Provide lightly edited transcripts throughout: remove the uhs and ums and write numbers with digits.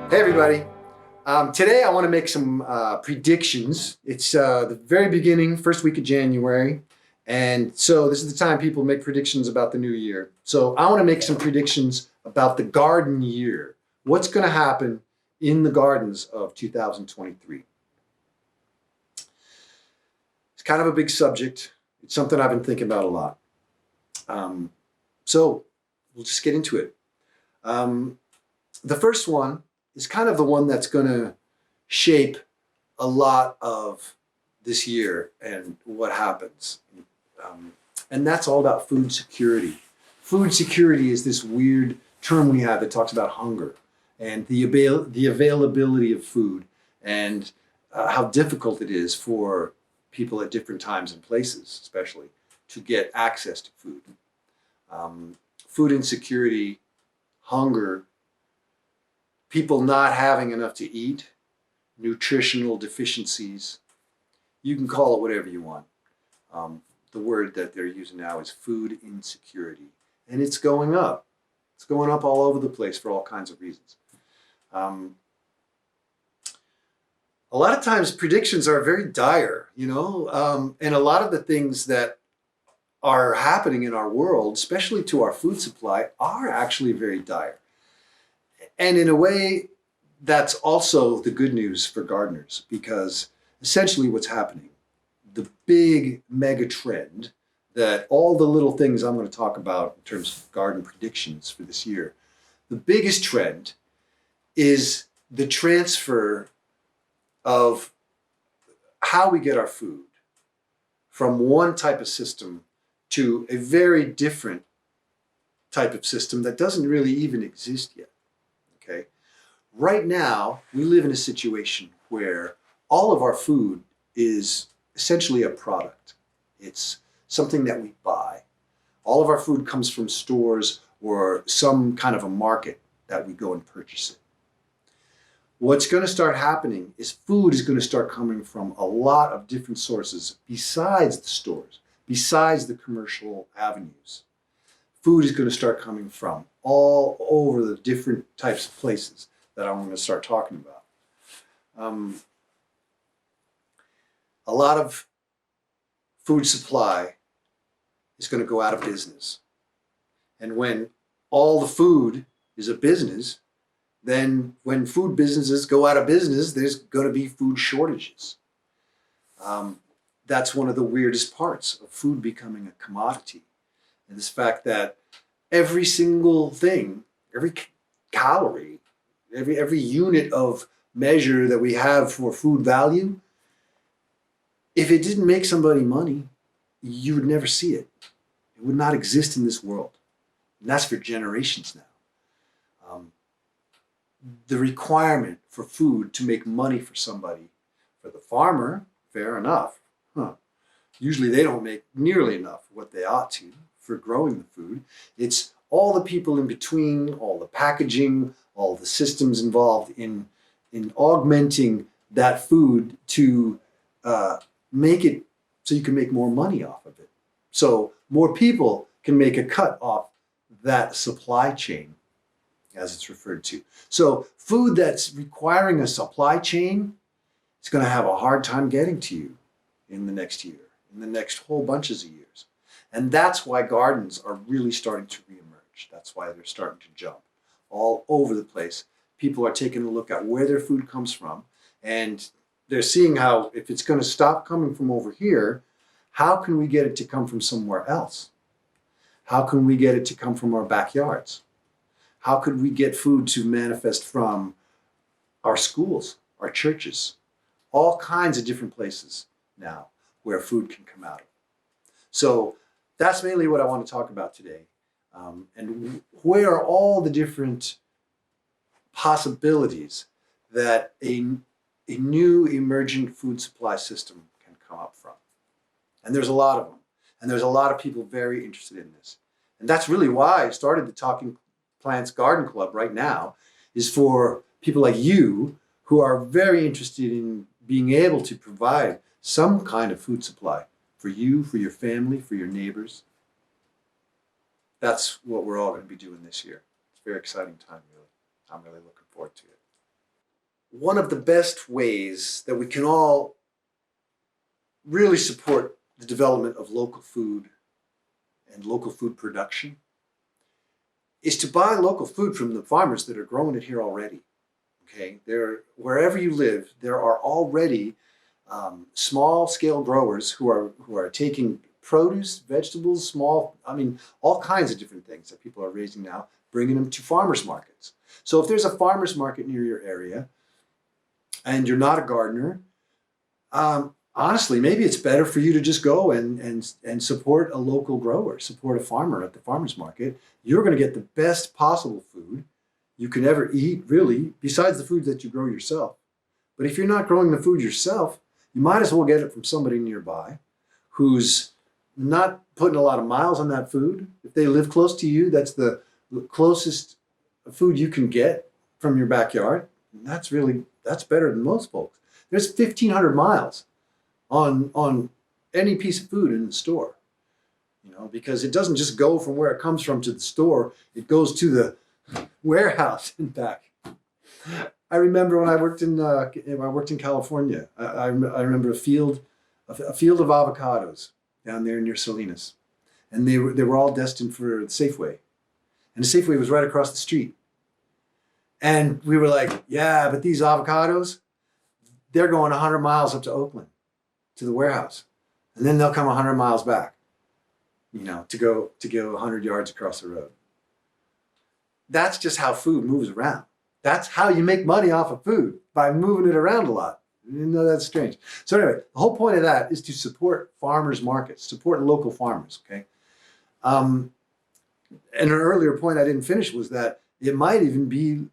Hey everybody. Today I want to make some predictions. It's the very beginning, first week of January. And so this is the time people make predictions about the new year. So I want to make some predictions about the garden year. What's going to happen in the gardens of 2023? It's kind of a big subject. It's something I've been thinking about a lot. So we'll just get into it. The first one is kind of the one that's going to shape a lot of this year and what happens. And that's all about food security. Food security is this weird term we have that talks about hunger and the availability of food and how difficult it is for people at different times and places, especially, to get access to food. Food insecurity, hunger, people not having enough to eat, nutritional deficiencies. You can call it whatever you want. The word that they're using now is food insecurity. And it's going up. It's going up all over the place for all kinds of reasons. A lot of times predictions are very dire, and a lot of the things that are happening in our world, especially to our food supply, are actually very dire. And in a way, that's also the good news for gardeners, because essentially what's happening, the big mega trend that all the little things I'm going to talk about in terms of garden predictions for this year, the biggest trend is the transfer of how we get our food from one type of system to a very different type of system that doesn't really even exist yet. Okay. Right now, we live in a situation where all of our food is essentially a product. It's something that we buy. All of our food comes from stores or some kind of a market that we go and purchase it. What's going to start happening is food is going to start coming from a lot of different sources besides the stores, besides the commercial avenues. Food is going to start coming from all over the different types of places that I'm going to start talking about. A lot of food supply is going to go out of business. And when all the food is a business, then when food businesses go out of business, there's going to be food shortages. That's one of the weirdest parts of food becoming a commodity. And this fact that every single thing, every calorie, every unit of measure that we have for food value, if it didn't make somebody money, you would never see it. It would not exist in this world. And that's for generations now. The requirement for food to make money for somebody, for the farmer, fair enough. Usually they don't make nearly enough what they ought to for growing the food. It's all the people in between, all the packaging, all the systems involved in augmenting that food to make it so you can make more money off of it. So more people can make a cut off that supply chain, as it's referred to. So food that's requiring a supply chain is going to have a hard time getting to you in the next year, in the next whole bunches of years. And that's why gardens are really starting to reemerge. That's why they're starting to jump all over the place. People are taking a look at where their food comes from, and they're seeing how, if it's going to stop coming from over here, how can we get it to come from somewhere else? How can we get it to come from our backyards? How could we get food to manifest from our schools, our churches, all kinds of different places now where food can come out of? So that's mainly what I want to talk about today. And where are all the different possibilities that a new emergent food supply system can come up from? And there's a lot of them. And there's a lot of people very interested in this. And that's really why I started the Talking Plants Garden Club right now, is for people like you who are very interested in being able to provide some kind of food supply for you, for your family, for your neighbors. That's what we're all going to be doing this year. It's a very exciting time, really. I'm really looking forward to it. one of the best ways that we can all really support the development of local food and local food production is to buy local food from the farmers that are growing it here already. Okay, wherever you live, there are already small scale growers who are taking produce, vegetables, all kinds of different things that people are raising now, bringing them to farmers markets. So if there's a farmers market near your area and you're not a gardener, honestly, maybe it's better for you to just go and support a local grower, support a farmer at the farmers market. You're going to get the best possible food you can ever eat, really, besides the food that you grow yourself. But if you're not growing the food yourself, you might as well get it from somebody nearby who's not putting a lot of miles on that food. If they live close to you, that's the closest food you can get from your backyard. And that's better than most folks. There's 1,500 miles on any piece of food in the store, because it doesn't just go from where it comes from to the store. It goes to the warehouse and back. I remember when I worked in California. I remember a field of avocados down there near Salinas, and they were all destined for the Safeway, and the Safeway was right across the street. And we were like, yeah, but these avocados, they're going 100 miles up to Oakland to the warehouse, and then they'll come 100 miles back, to go 100 yards across the road. That's just how food moves around. That's how you make money off of food, by moving it around a lot. That's strange. So anyway, the whole point of that is to support farmers markets, support local farmers, okay? And an earlier point I didn't finish was that it might even be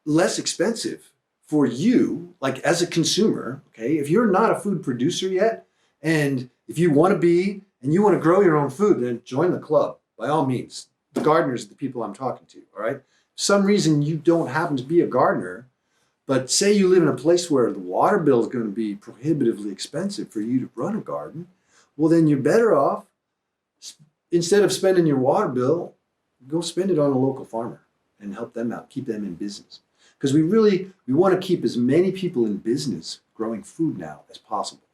less expensive for you, like as a consumer, okay? If you're not a food producer yet, and if you want to be, and you want to grow your own food, then join the club, by all means. The gardeners are the people I'm talking to, all right? For some reason you don't happen to be a gardener, but say you live in a place where the water bill is going to be prohibitively expensive for you to run a garden, well, then you're better off, instead of spending your water bill, go spend it on a local farmer and help them out, keep them in business. Because we want to keep as many people in business growing food now as possible.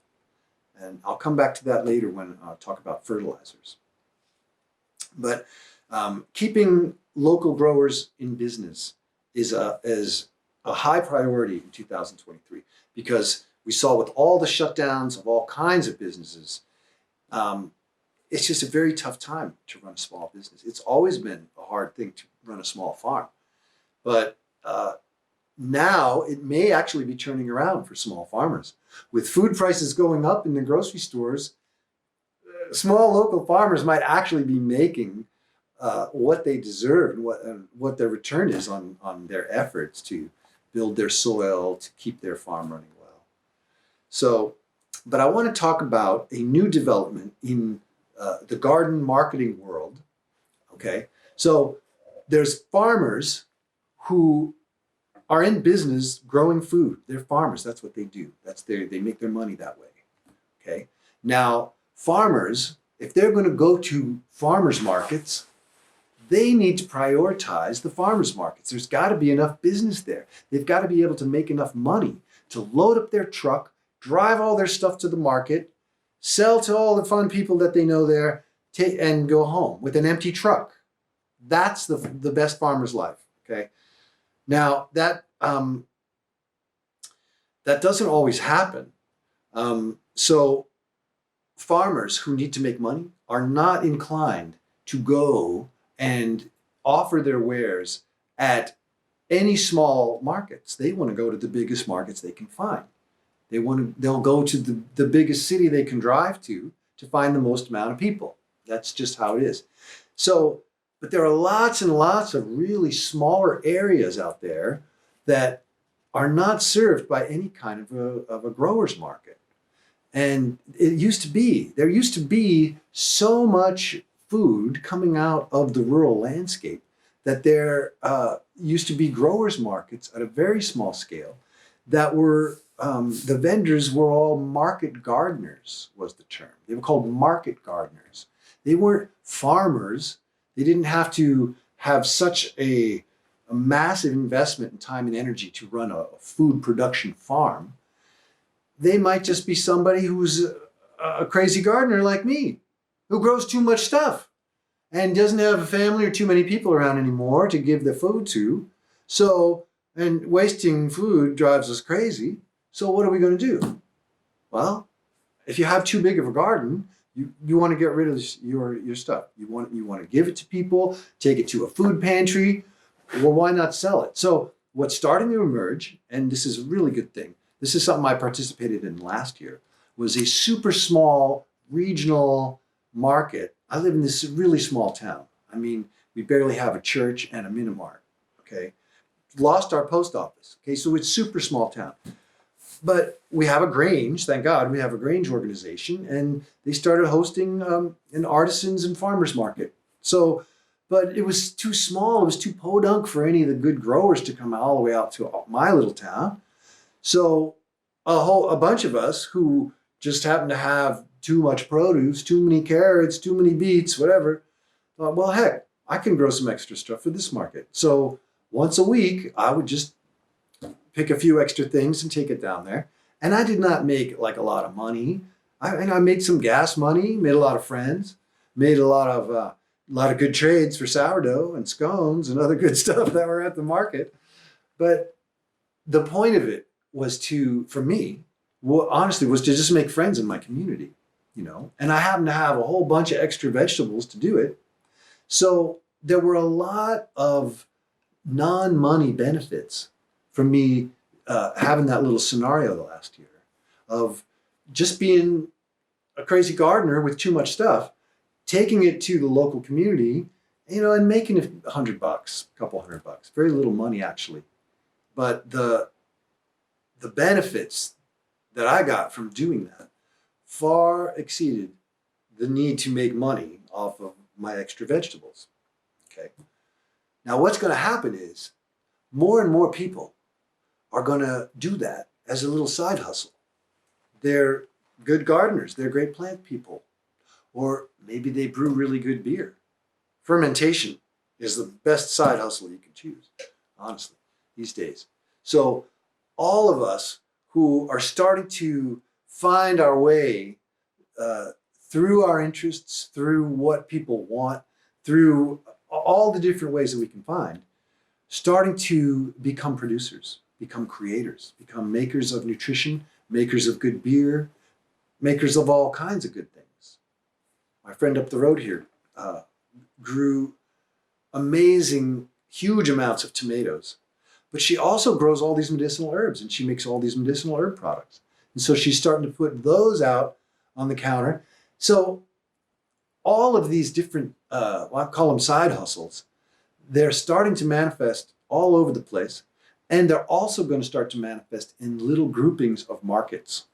And I'll come back to that later when I talk about fertilizers. But keeping local growers in business is a high priority in 2023, because we saw with all the shutdowns of all kinds of businesses, it's just a very tough time to run a small business. It's always been a hard thing to run a small farm, but now it may actually be turning around for small farmers. With food prices going up in the grocery stores, small local farmers might actually be making what they deserve and what their return is on their efforts to build their soil, to keep their farm running well. So, but I want to talk about a new development in the garden marketing world. Okay, so there's farmers who are in business growing food. They're farmers. That's what they do. They make their money that way. Okay, now farmers, if they're going to go to farmers markets, they need to prioritize the farmers markets. There's got to be enough business there. They've got to be able to make enough money to load up their truck, drive all their stuff to the market, sell to all the fun people that they know there, and go home with an empty truck. That's the best farmer's life, okay? Now, that doesn't always happen. So farmers who need to make money are not inclined to go and offer their wares at any small markets. They want to go to the biggest markets they can find. They'll go to the biggest city they can drive to find the most amount of people. That's just how it is. So, but there are lots and lots of really smaller areas out there that are not served by any kind of a grower's market. And there used to be so much food coming out of the rural landscape that there used to be growers markets at a very small scale that were, the vendors were all market gardeners was the term. They were called market gardeners. They weren't farmers. They didn't have to have such a a massive investment in time and energy to run a food production farm. They might just be somebody who's a crazy gardener like me, who grows too much stuff and doesn't have a family or too many people around anymore to give the food to. So, and wasting food drives us crazy. So what are we going to do? Well, if you have too big of a garden, you want to get rid of your stuff. You want to give it to people, take it to a food pantry. Well, why not sell it? So what's starting to emerge, and this is a really good thing, this is something I participated in last year, was a super small regional market. I live in this really small town. I mean, we barely have a church and a Minimart, okay? Lost our post office, okay? So it's super small town. But we have a Grange, thank God, we have a Grange organization, and they started hosting an artisans and farmers market. So, but it was too small, it was too podunk for any of the good growers to come all the way out to my little town. So a bunch of us who just happened to have too much produce, too many carrots, too many beets, whatever, thought, well, heck, I can grow some extra stuff for this market. So once a week, I would just pick a few extra things and take it down there. And I did not make like a lot of money. I made some gas money, made a lot of friends, made a lot of good trades for sourdough and scones and other good stuff that were at the market. But the point of it was for me, honestly, was to just make friends in my community, you know. And I happened to have a whole bunch of extra vegetables to do it. So there were a lot of non-money benefits from me having that little scenario the last year of just being a crazy gardener with too much stuff, taking it to the local community, you know, and making $100, a couple $100, very little money actually. But the benefits that I got from doing that far exceeded the need to make money off of my extra vegetables. Okay. Now what's going to happen is more and more people are going to do that as a little side hustle. They're good gardeners. They're great plant people. Or maybe they brew really good beer. Fermentation is the best side hustle you can choose, honestly, these days. So all of us who are starting to find our way through our interests, through what people want, through all the different ways that we can find, starting to become producers, become creators, become makers of nutrition, makers of good beer, makers of all kinds of good things. My friend up the road here grew amazing, huge amounts of tomatoes, but she also grows all these medicinal herbs, and she makes all these medicinal herb products. And so she's starting to put those out on the counter. So all of these different, I call them side hustles, they're starting to manifest all over the place. And they're also going to start to manifest in little groupings of markets,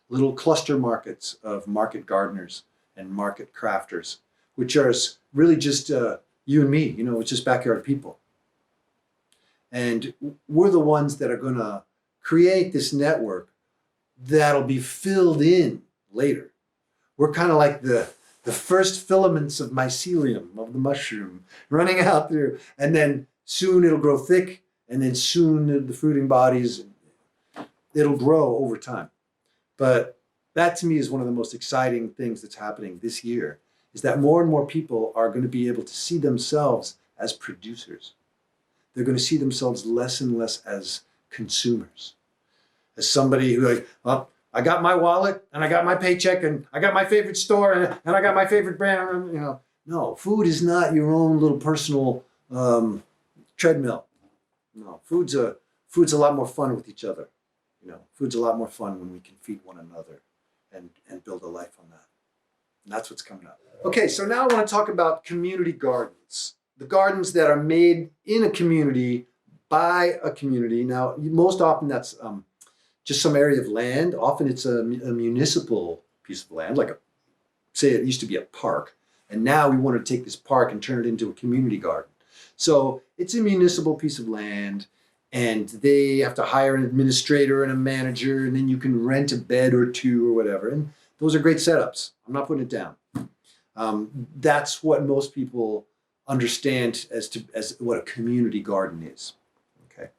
little cluster markets of market gardeners and market crafters, which are really just you and me, you know, it's just backyard people. And we're the ones that are going to create this network that'll be filled in later. We're kind of like the first filaments of mycelium, of the mushroom, running out through, and then soon it'll grow thick. And then soon the fruiting bodies, it'll grow over time. But that to me is one of the most exciting things that's happening this year, is that more and more people are going to be able to see themselves as producers. They're going to see themselves less and less as consumers. As somebody who like, well, I got my wallet and I got my paycheck and I got my favorite store and I got my favorite brand, you know. No, food is not your own little personal treadmill. No, food's a lot more fun with each other. You know, food's a lot more fun when we can feed one another and build a life on that. And that's what's coming up. Okay, so now I want to talk about community gardens. The gardens that are made in a community by a community. Now, most often that's just some area of land. Often it's a municipal piece of land, like say it used to be a park. And now we want to take this park and turn it into a community garden. So it's a municipal piece of land, and they have to hire an administrator and a manager, and then you can rent a bed or two or whatever. And those are great setups. I'm not putting it down. That's what most people understand as what a community garden is. Okay.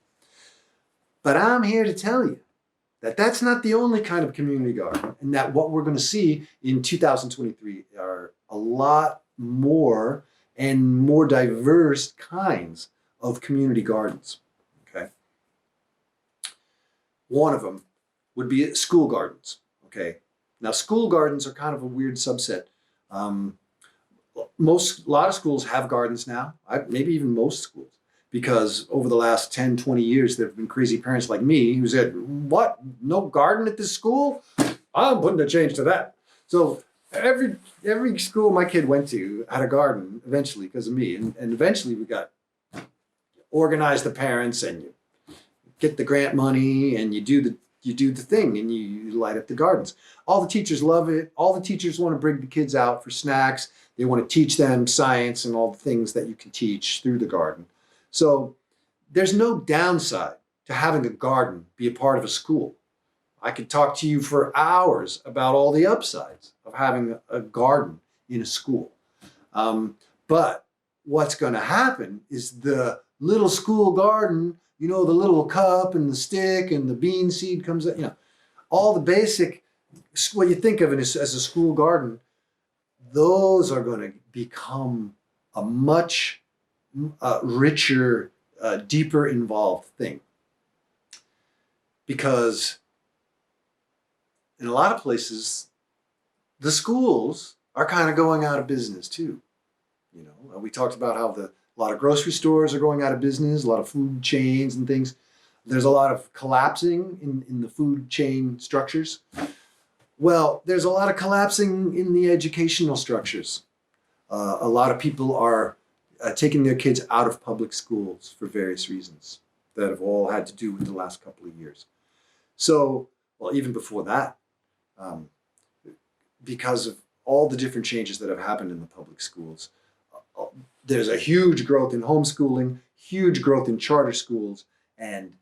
But I'm here to tell you that that's not the only kind of community garden, and that what we're going to see in 2023 are a lot more and more diverse kinds of community gardens. Okay. One of them would be school gardens. Okay. Now, school gardens are kind of a weird subset. A lot of schools have gardens now, maybe even most schools, because over the last 10, 20 years, there have been crazy parents like me who said, what, no garden at this school? I'm putting a change to that. So every school my kid went to had a garden eventually because of me. And eventually we got organize the parents, and you get the grant money, and you do the thing, and you light up the gardens. All the teachers love it. All the teachers want to bring the kids out for snacks. They want to teach them science and all the things that you can teach through the garden. So there's no downside to having a garden be a part of a school. I could talk to you for hours about all the upsides of having a garden in a school. But what's going to happen is the little school garden, the little cup and the stick and the bean seed comes out, all the basic, what you think of it as a school garden, those are going to become a much richer, deeper involved thing. Because in a lot of places, the schools are kind of going out of business too. We talked about how a lot of grocery stores are going out of business, a lot of food chains and things. There's a lot of collapsing in the food chain structures. Well, there's a lot of collapsing in the educational structures. A lot of people are taking their kids out of public schools for various reasons that have all had to do with the last couple of years. So, well, even before that, because of all the different changes that have happened in the public schools, there's a huge growth in homeschooling, huge growth in charter schools. And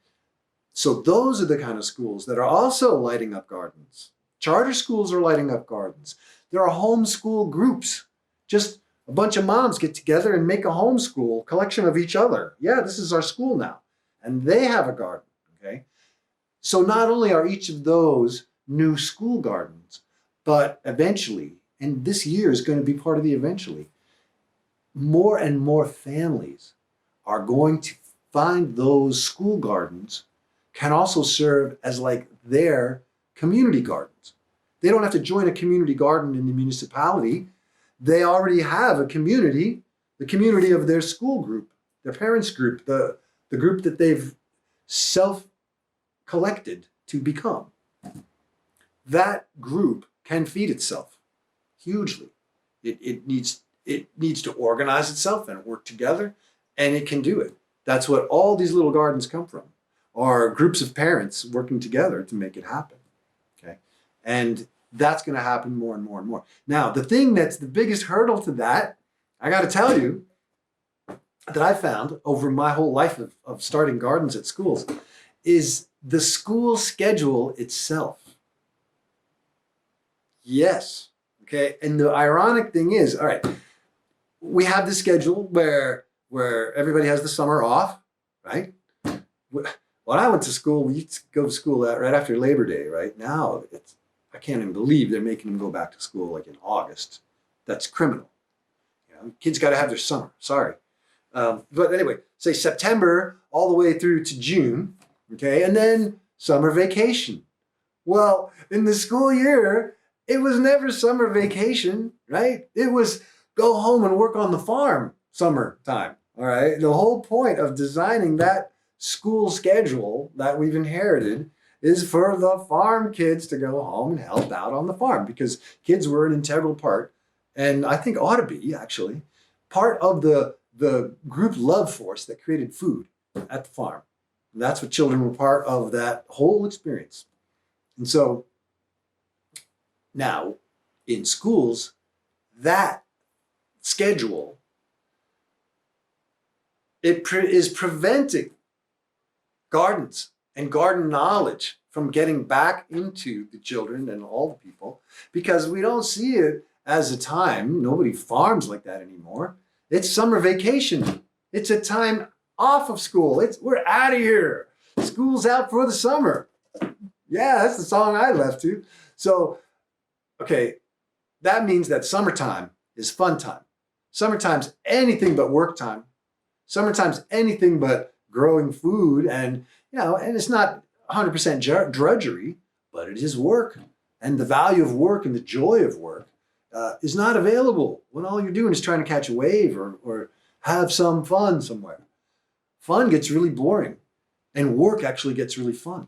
so those are the kind of schools that are also lighting up gardens. Charter schools are lighting up gardens. There are homeschool groups. Just a bunch of moms get together and make a homeschool collection of each other. Yeah, this is our school now. And they have a garden, okay? So not only are each of those new school gardens, but eventually, and this year is going to be part of the eventually, more and more families are going to find those school gardens can also serve as like their community gardens. They don't have to join a community garden in the municipality. They already have a community, the community of their school group, their parents group, the group that they've self-collected to become. That group can feed itself hugely. It needs to organize itself and work together, and it can do it. That's what all these little gardens come from, are groups of parents working together to make it happen. Okay, and that's going to happen more and more and more. Now, the thing that's the biggest hurdle to that, I got to tell you, that I found over my whole life of starting gardens at schools, is the school schedule itself. Yes. Okay. And the ironic thing is, all right, we have the schedule where everybody has the summer off, right? When I went to school, we used to go to school right after Labor Day. Right now, I can't even believe they're making them go back to school like in August. That's criminal. Kids got to have their summer. Sorry. But anyway, say September all the way through to June, okay? And then summer vacation. Well, in the school year, it was never summer vacation, right? It was go home and work on the farm summertime, all right? The whole point of designing that school schedule that we've inherited is for the farm kids to go home and help out on the farm, because kids were an integral part, and I think ought to be actually, part of the group love force that created food at the farm. And that's what children were part of that whole experience. And so now in schools, that schedule, is preventing gardens and garden knowledge from getting back into the children and all the people, because we don't see it as a time. Nobody farms like that anymore. It's summer vacation. It's a time off of school. We're out of here. School's out for the summer. Yeah, that's the song I left to. So, okay, that means that summertime is fun time. Summertime's anything but work time. Summertime's anything but growing food, and and it's not 100% drudgery, but it is work. And the value of work and the joy of work is not available when all you're doing is trying to catch a wave or have some fun somewhere. Fun gets really boring, and work actually gets really fun.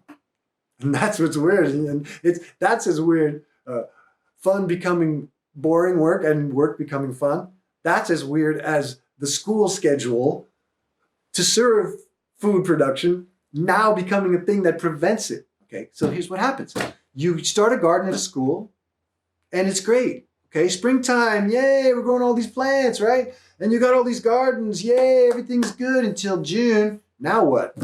And that's what's weird. And that's as weird. Fun becoming boring work and work becoming fun. That's as weird as the school schedule to serve food production now becoming a thing that prevents it. Okay, so here's what happens. You start a garden at a school, and it's great. Okay, springtime, yay, we're growing all these plants, right? And you got all these gardens, yay, everything's good until June. Now what?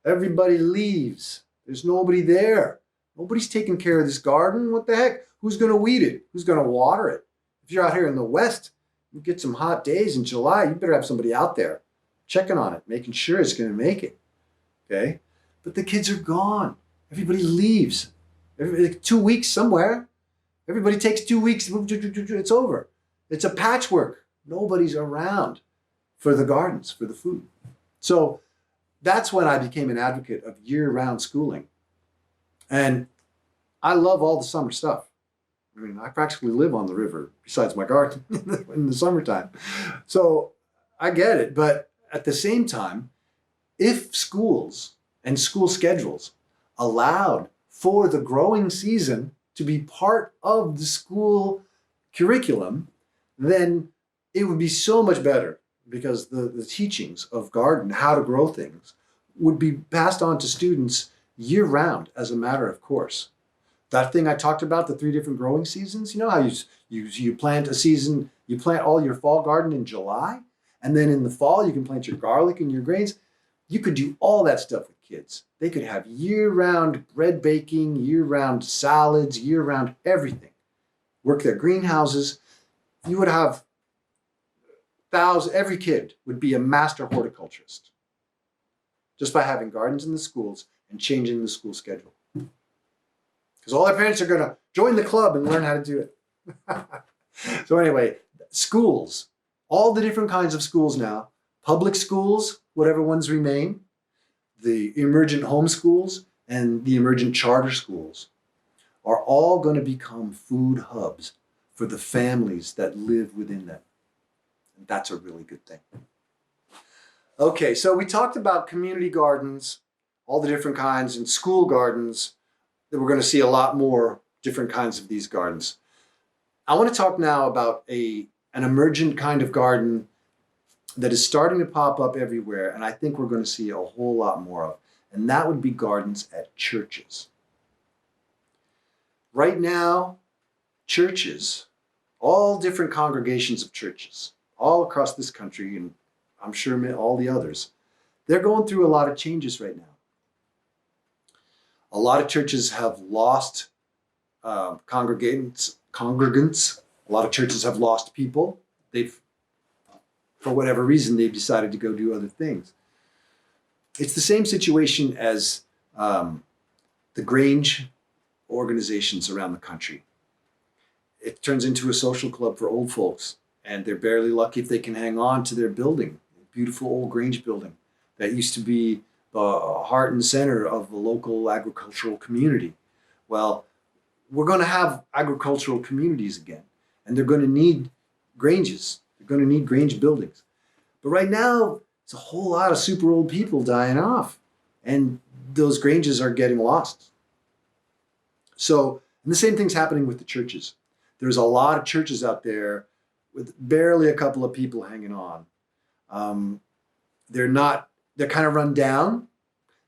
Everybody leaves. There's nobody there. Nobody's taking care of this garden. What the heck? Who's going to weed it? Who's going to water it? If you're out here in the West, you get some hot days in July, you better have somebody out there checking on it, making sure it's going to make it. Okay? But the kids are gone. Everybody leaves. 2 weeks somewhere. Everybody takes 2 weeks. It's over. It's a patchwork. Nobody's around for the gardens, for the food. So that's when I became an advocate of year-round schooling. And I love all the summer stuff. I mean, I practically live on the river besides my garden in the summertime. So I get it. But at the same time, if schools and school schedules allowed for the growing season to be part of the school curriculum, then it would be so much better, because the teachings of garden, how to grow things, would be passed on to students year-round as a matter of course. That thing I talked about, the 3 different growing seasons, you know how you plant a season, you plant all your fall garden in July, and then in the fall you can plant your garlic and your grains. You could do all that stuff with kids. They could have year-round bread baking, year-round salads, year-round everything. Work their greenhouses. You would have every kid would be a master horticulturist just by having gardens in the schools and changing the school schedule. Because all our parents are going to join the club and learn how to do it. So anyway, schools, all the different kinds of schools now, public schools, whatever ones remain, the emergent homeschools and the emergent charter schools are all going to become food hubs for the families that live within them. And that's a really good thing. Okay, so we talked about community gardens, all the different kinds, and school gardens. That we're going to see a lot more different kinds of these gardens. I want to talk now about an emergent kind of garden that is starting to pop up everywhere, and I think we're going to see a whole lot more of. And that would be gardens at churches. Right now, churches, all different congregations of churches, all across this country, and I'm sure all the others, they're going through a lot of changes right now. A lot of churches have lost congregants. A lot of churches have lost people. For whatever reason, they've decided to go do other things. It's the same situation as the Grange organizations around the country. It turns into a social club for old folks, and they're barely lucky if they can hang on to their building, a beautiful old Grange building that used to be the heart and center of the local agricultural community. Well, we're going to have agricultural communities again, and they're going to need Granges. They're going to need Grange buildings. But right now, it's a whole lot of super old people dying off, and those Granges are getting lost. So, and the same thing's happening with the churches. There's a lot of churches out there with barely a couple of people hanging on. They're kind of run down.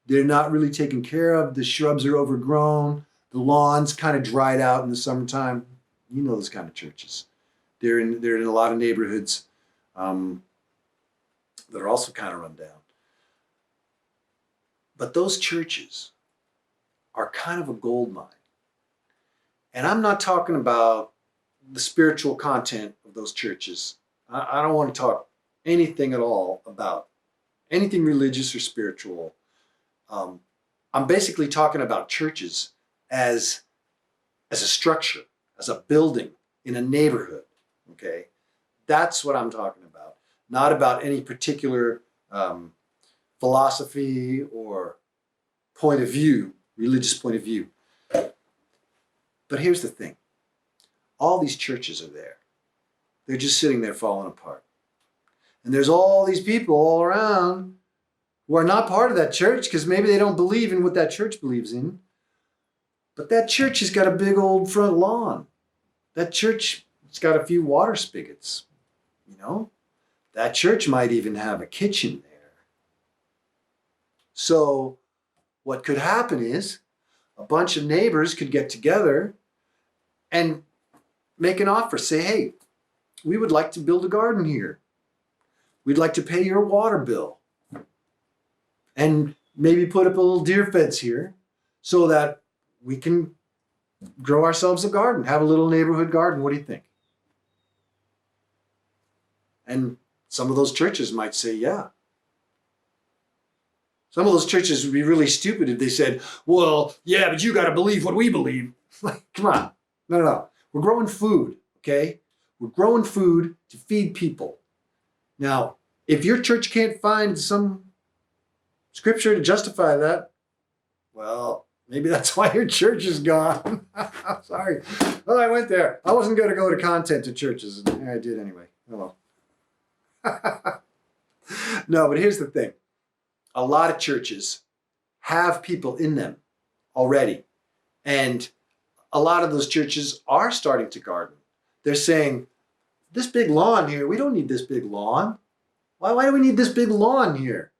They're not really taken care of. The shrubs are overgrown. The lawn's kind of dried out in the summertime. You know those kind of churches. They're in a lot of neighborhoods that are also kind of run down. But those churches are kind of a gold mine. And I'm not talking about the spiritual content of those churches. I don't want to talk anything at all about anything religious or spiritual. Um, I'm basically talking about churches as as a structure, as a building in a neighborhood. Okay, that's what I'm talking about. Not about any particular philosophy or point of view, religious point of view. But here's the thing: all these churches are there. They're just sitting there falling apart. And there's all these people all around who are not part of that church because maybe they don't believe in what that church believes in. But that church has got a big old front lawn. That church has got a few water spigots. You know, that church might even have a kitchen there. So what could happen is a bunch of neighbors could get together and make an offer. Say, hey, we would like to build a garden here. We'd like to pay your water bill. And maybe put up a little deer fence here so that we can grow ourselves a garden, have a little neighborhood garden. What do you think? And some of those churches might say, yeah. Some of those churches would be really stupid if they said, well, yeah, but you got to believe what we believe. Like, come on. No. We're growing food, okay? We're growing food to feed people. Now, if your church can't find some scripture to justify that, well, maybe that's why your church is gone. Sorry. Well, I went there. I wasn't going to go to content to churches, and I did anyway. Oh well. No, but here's the thing. A lot of churches have people in them already. And a lot of those churches are starting to garden. They're saying, this big lawn here, we don't need this big lawn. Why do we need this big lawn here?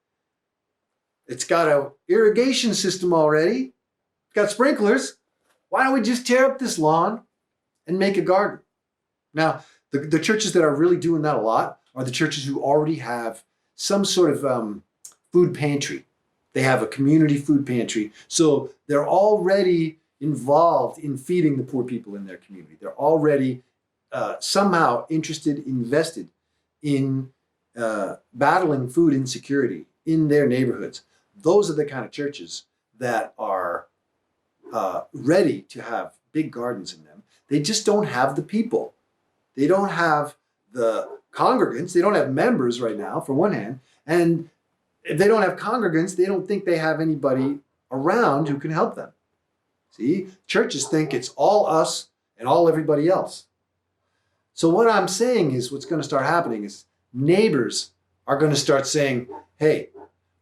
It's got an irrigation system already. It's got sprinklers. Why don't we just tear up this lawn and make a garden? Now, the churches that are really doing that a lot are the churches who already have some sort of food pantry. They have a community food pantry. So they're already involved in feeding the poor people in their community. They're already somehow interested, invested in battling food insecurity in their neighborhoods. Those are the kind of churches that are ready to have big gardens in them. They just don't have the people. They don't have the congregants. They don't have members right now, for one hand. And if they don't have congregants, they don't think they have anybody around who can help them. See, churches think it's all us and all everybody else. So what I'm saying is what's going to start happening is neighbors are going to start saying, hey,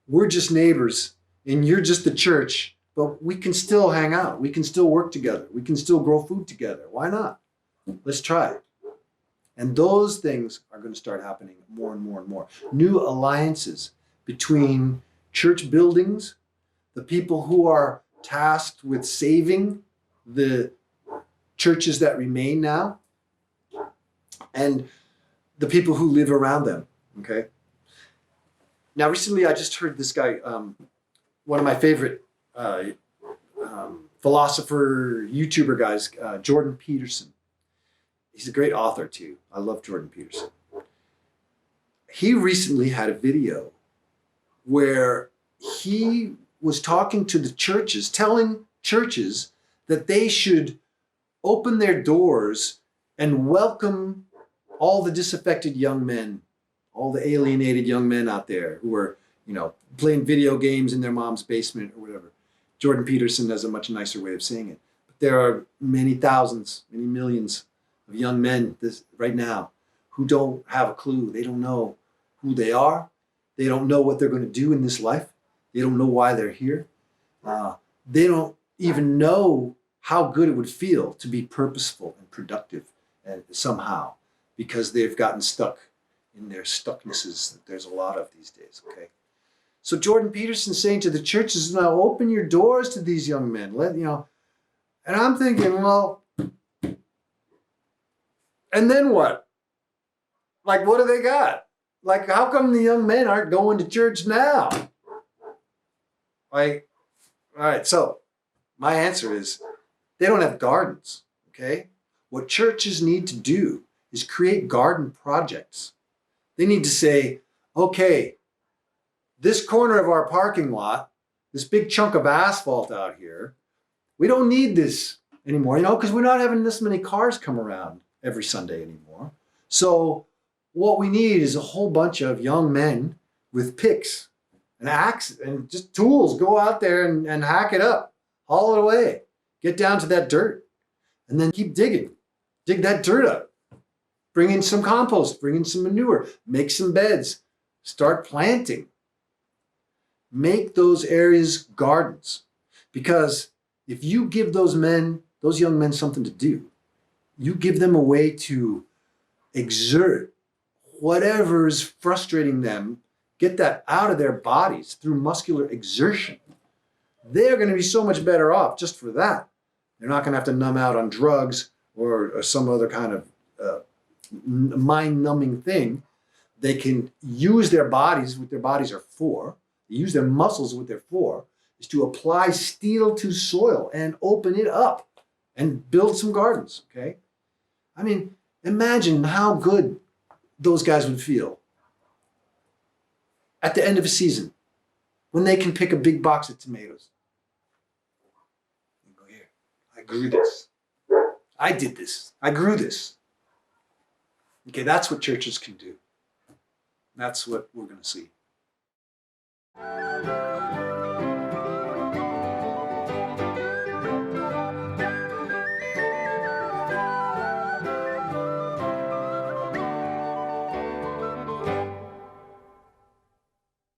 we're just neighbors and you're just the church, but we can still hang out. We can still work together. We can still grow food together. Why not? Let's try it. And those things are going to start happening more and more and more. New alliances between church buildings, the people who are tasked with saving the churches that remain now, and the people who live around them, okay? Now, recently I just heard this guy, one of my favorite philosopher, YouTuber guys, Jordan Peterson. He's a great author too. I love Jordan Peterson. He recently had a video where he was talking to the churches, telling churches that they should open their doors and welcome all the disaffected young men, all the alienated young men out there who are, playing video games in their mom's basement or whatever. Jordan Peterson has a much nicer way of saying it. But there are many thousands, many millions of young men right now who don't have a clue. They don't know who they are. They don't know what they're going to do in this life. They don't know why they're here. They don't even know how good it would feel to be purposeful and productive and somehow, because they've gotten stuck in their stucknesses that there's a lot of these days, okay? So Jordan Peterson's saying to the churches, now open your doors to these young men. And I'm thinking, well, and then what? Like, what do they got? Like, how come the young men aren't going to church now? Like, all right, so my answer is they don't have gardens, okay? What churches need to do is create garden projects. They need to say, okay, this corner of our parking lot, this big chunk of asphalt out here, we don't need this anymore, because we're not having this many cars come around every Sunday anymore. So what we need is a whole bunch of young men with picks and axe and just tools. Go out there and hack it up, haul it away, get down to that dirt, and then keep digging. Dig that dirt up. Bring in some compost, bring in some manure, make some beds, start planting. Make those areas gardens. Because if you give those young men something to do, you give them a way to exert whatever is frustrating them, get that out of their bodies through muscular exertion. They're going to be so much better off just for that. They're not going to have to numb out on drugs or some other kind of mind-numbing thing. They can use their bodies, what their bodies are for, use their muscles, what they're for, is to apply steel to soil and open it up and build some gardens, okay? I mean, imagine how good those guys would feel at the end of a season when they can pick a big box of tomatoes. And go, here, I grew this. I did this. I grew this. Okay, that's what churches can do. That's what we're going to see.